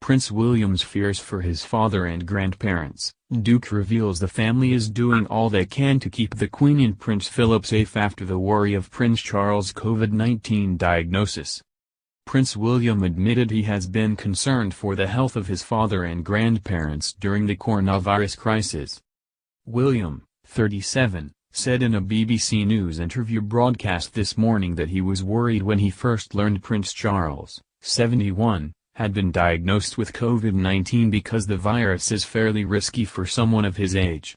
Prince William's fears for his father and grandparents. Duke reveals the family is doing all they can to keep the Queen and Prince Philip safe after the worry of Prince Charles' COVID-19 diagnosis. Prince William admitted he has been concerned for the health of his father and grandparents during the coronavirus crisis. William, 37, said in a BBC News interview broadcast this morning that he was worried when he first learned Prince Charles, 71, had been diagnosed with COVID-19 because the virus is fairly risky for someone of his age.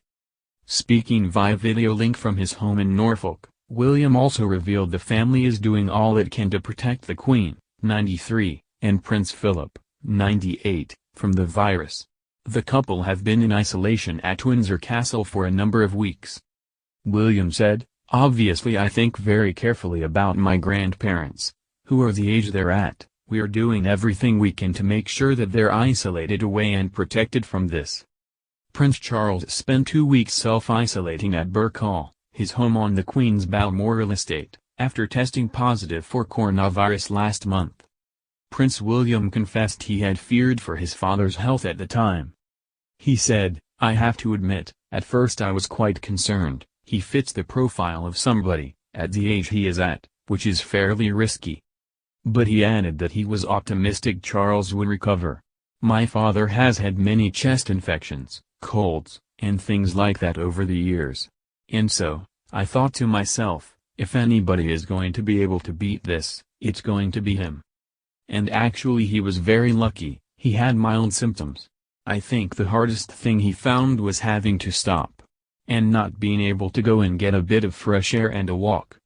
Speaking via video link from his home in Norfolk, William also revealed the family is doing all it can to protect the Queen, 93, and Prince Philip, 98, from the virus. The couple have been in isolation at Windsor Castle for a number of weeks. William said, "Obviously I think very carefully about my grandparents, who are the age they're at. We are doing everything we can to make sure that they're isolated away and protected from this." Prince Charles spent 2 weeks self-isolating at Birk Hall, his home on the Queen's Balmoral estate, after testing positive for coronavirus last month. Prince William confessed he had feared for his father's health at the time. He said, "I have to admit, at first I was quite concerned. He fits the profile of somebody, at the age he is at, which is fairly risky." But he added that he was optimistic Charles would recover. "My father has had many chest infections, colds, and things like that over the years. And so, I thought to myself, if anybody is going to be able to beat this, it's going to be him." And actually he was very lucky. He had mild symptoms. I think the hardest thing he found was having to stop, and not being able to go and get a bit of fresh air and a walk.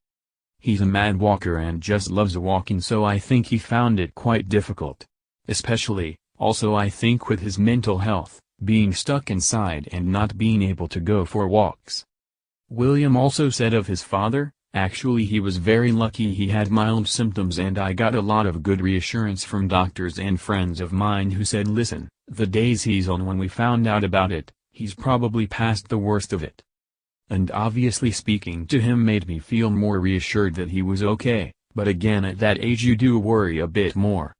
He's a mad walker and just loves walking, so I think he found it quite difficult. Especially, also I think with his mental health, being stuck inside and not being able to go for walks. William also said of his father, "Actually he was very lucky he had mild symptoms, and I got a lot of good reassurance from doctors and friends of mine who said, listen, the days he's on when we found out about it, he's probably past the worst of it." And obviously speaking to him made me feel more reassured that he was okay, but again at that age you do worry a bit more.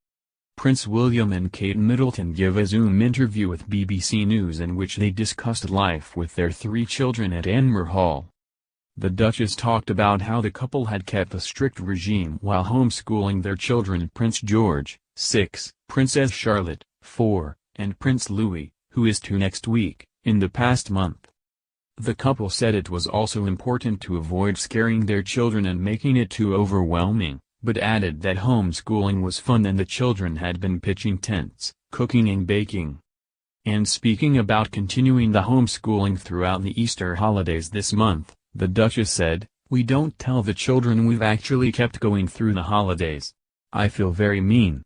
Prince William and Kate Middleton give a Zoom interview with BBC News in which they discussed life with their 3 children at Anmer Hall. The Duchess talked about how the couple had kept a strict regime while homeschooling their children, Prince George, 6, Princess Charlotte, 4, and Prince Louis, who is 2 next week, in the past month. The couple said it was also important to avoid scaring their children and making it too overwhelming, but added that homeschooling was fun and the children had been pitching tents, cooking and baking. And speaking about continuing the homeschooling throughout the Easter holidays this month, the Duchess said, "We don't tell the children we've actually kept going through the holidays. I feel very mean."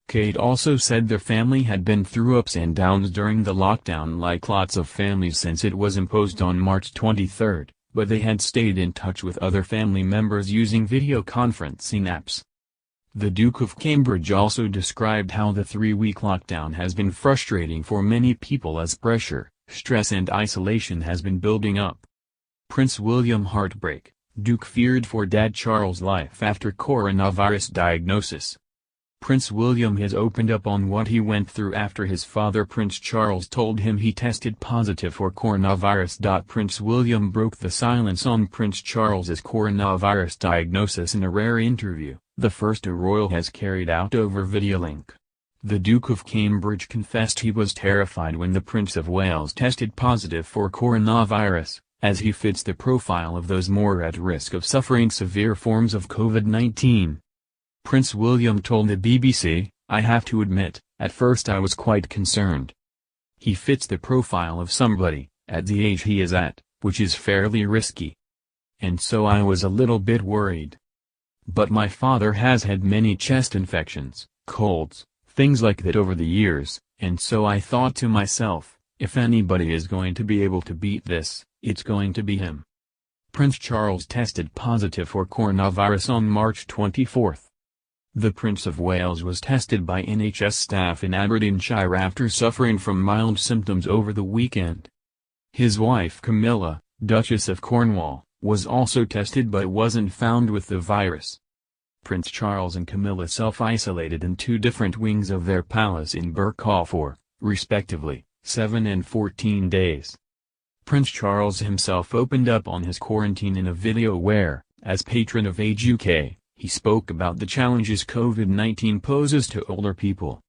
Kate also said their family had been through ups and downs during the lockdown like lots of families since it was imposed on March 23, but they had stayed in touch with other family members using video conferencing apps. The Duke of Cambridge also described how the 3-week lockdown has been frustrating for many people as pressure, stress and isolation has been building up. Prince William heartbreak, Duke feared for Dad Charles' life after coronavirus diagnosis. Prince William has opened up on what he went through after his father Prince Charles told him he tested positive for coronavirus. Prince William broke the silence on Prince Charles's coronavirus diagnosis in a rare interview, the first a royal has carried out over video link. The Duke of Cambridge confessed he was terrified when the Prince of Wales tested positive for coronavirus, as he fits the profile of those more at risk of suffering severe forms of COVID-19. Prince William told the BBC, "I have to admit, at first I was quite concerned. He fits the profile of somebody, at the age he is at, which is fairly risky. And so I was a little bit worried. But my father has had many chest infections, colds, things like that over the years, and so I thought to myself, if anybody is going to be able to beat this, it's going to be him." Prince Charles tested positive for coronavirus on March 24. The Prince of Wales was tested by NHS staff in Aberdeenshire after suffering from mild symptoms over the weekend. His wife Camilla, Duchess of Cornwall, was also tested but wasn't found with the virus. Prince Charles and Camilla self-isolated in two different wings of their palace in Birkall for, respectively, 7 and 14 days. Prince Charles himself opened up on his quarantine in a video where, as patron of Age UK, he spoke about the challenges COVID-19 poses to older people.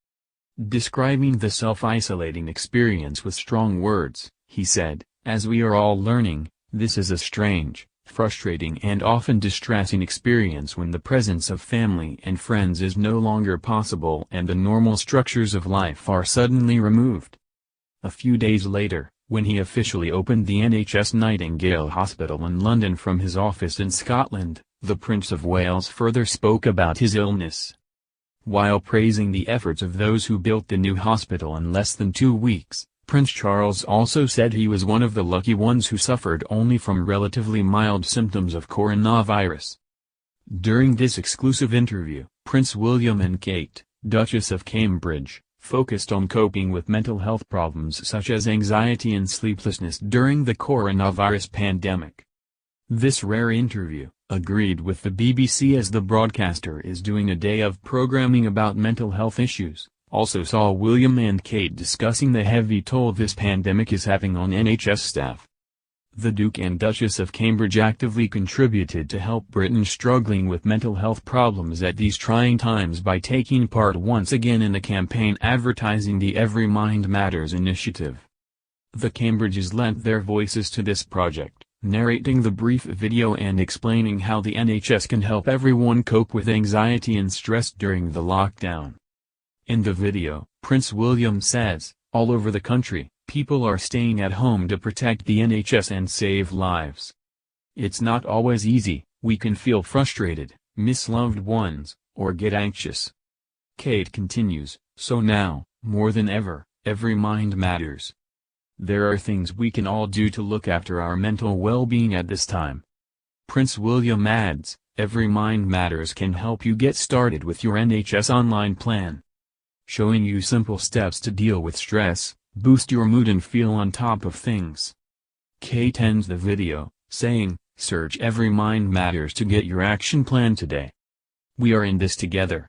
Describing the self-isolating experience with strong words, he said, "As we are all learning, this is a strange, frustrating and often distressing experience when the presence of family and friends is no longer possible and the normal structures of life are suddenly removed." A few days later, when he officially opened the NHS Nightingale Hospital in London from his office in Scotland, the Prince of Wales further spoke about his illness. While praising the efforts of those who built the new hospital in less than 2 weeks, Prince Charles also said he was one of the lucky ones who suffered only from relatively mild symptoms of coronavirus. During this exclusive interview, Prince William and Kate, Duchess of Cambridge, focused on coping with mental health problems such as anxiety and sleeplessness during the coronavirus pandemic. This rare interview, agreed with the BBC as the broadcaster is doing a day of programming about mental health issues, also saw William and Kate discussing the heavy toll this pandemic is having on NHS staff. The Duke and Duchess of Cambridge actively contributed to help Britons struggling with mental health problems at these trying times by taking part once again in a campaign advertising the Every Mind Matters initiative. The Cambridges lent their voices to this project, narrating the brief video and explaining how the NHS can help everyone cope with anxiety and stress during the lockdown. In the video, Prince William says, "All over the country, people are staying at home to protect the NHS and save lives. It's not always easy, we can feel frustrated, miss loved ones, or get anxious." Kate continues, "So now, more than ever, every mind matters. There are things we can all do to look after our mental well-being at this time." Prince William adds, "Every Mind Matters can help you get started with your NHS online plan, showing you simple steps to deal with stress, boost your mood and feel on top of things." Kate ends the video, saying, "Search Every Mind Matters to get your action plan today. We are in this together."